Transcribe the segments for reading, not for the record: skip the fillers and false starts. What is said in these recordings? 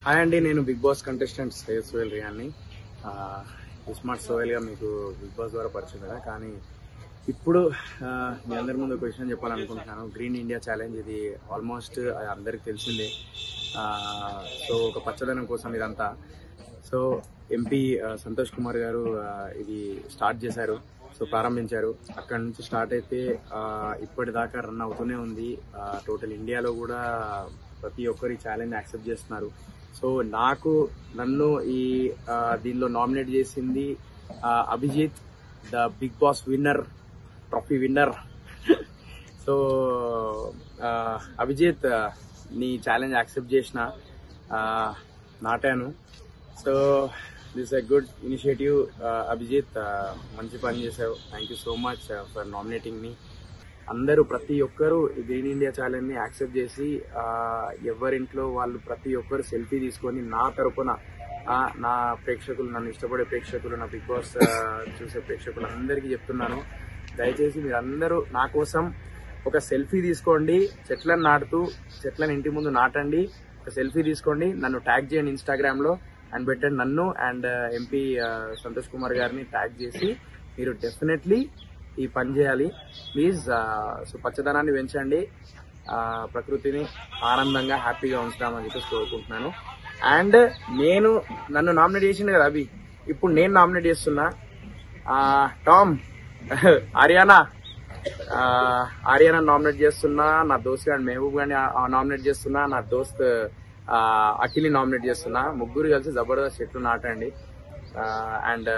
Hi అండి, నేను Bigg Boss contestant Sohel రియాన్ని. స్మార్ట్ సోహెల్గా మీకు బిగ్ బాస్ ద్వారా పరిచయం కదా. కానీ ఇప్పుడు మీ అందరి ముందు ఒక విషయం చెప్పాలనుకుంటున్నాను. గ్రీన్ ఇండియా ఛాలెంజ్ ఇది ఆల్మోస్ట్ అందరికి తెలిసిందే. సో ఒక పచ్చదనం కోసం ఇదంతా. సో ఎంపీ సంతోష్ కుమార్ గారు ఇది స్టార్ట్ చేశారు. సో ప్రారంభించారు. అక్కడ నుంచి స్టార్ట్ అయితే ఇప్పటిదాకా రన్ అవుతూనే ఉంది. టోటల్ ఇండియాలో కూడా ప్రతి ఒక్కరు ఈ ఛాలెంజ్ యాక్సెప్ట్ చేస్తున్నారు. సో నన్ను ఈ దీనిలో నామినేట్ చేసింది Abhijeet, the Bigg Boss winner, trophy winner. So Abhijeet, నీ ఛాలెంజ్ యాక్సెప్ట్ చేసిన నాటాను. So this a good initiative Abhijeet, మంచి పని చేసావు. Thank you so much for nominating me. అందరూ ప్రతి ఒక్కరు ఈ గ్రీన్ ఇండియా ఛాలెంజ్ ని యాక్సెప్ట్ చేసి ఎవరింట్లో వాళ్ళు ప్రతి ఒక్కరు సెల్ఫీ తీసుకొని నా తరపున నా ప్రేక్షకులు, నన్ను ఇష్టపడే ప్రేక్షకులు, నా బిగ్ బాస్ చూసే ప్రేక్షకులు అందరికీ చెప్తున్నాను, దయచేసి మీరందరూ నా కోసం ఒక సెల్ఫీ తీసుకోండి. చెట్లను నాటుతూ చెట్లను ఇంటి ముందు నాటండి. ఒక సెల్ఫీ తీసుకోండి, నన్ను ట్యాగ్ చేయండి ఇన్స్టాగ్రామ్ లో అండ్ పెట్టండి. నన్ను అండ్ ఎంపీ సంతోష్ కుమార్ గారిని ట్యాగ్ చేసి మీరు డెఫినెట్లీ ఈ పని చేయాలి ప్లీజ్. సో పచ్చదనాన్ని పెంచండి, ప్రకృతిని ఆనందంగా హ్యాపీగా ఉంచుదామని చెప్పేసి కోరుకుంటున్నాను. అండ్ నన్ను నామినేట్ చేసింది కదా అభి, ఇప్పుడు నేను నామినేట్ చేస్తున్నా టామ్ ఆర్యానా నామినేట్ చేస్తున్నా, నా దోస్త్ గాని మెహబూబ్ గాని నామినేట్ చేస్తున్నా, నా దోస్త్ అఖిల్ని నామినేట్ చేస్తున్నా. ముగ్గురు కలిసి జబర్దస్త్ చెట్లు నాటండి. అండ్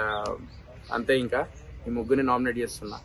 అంతే, ఇంకా ఈ ముగ్గురిని నామినేట్ చేస్తున్నా.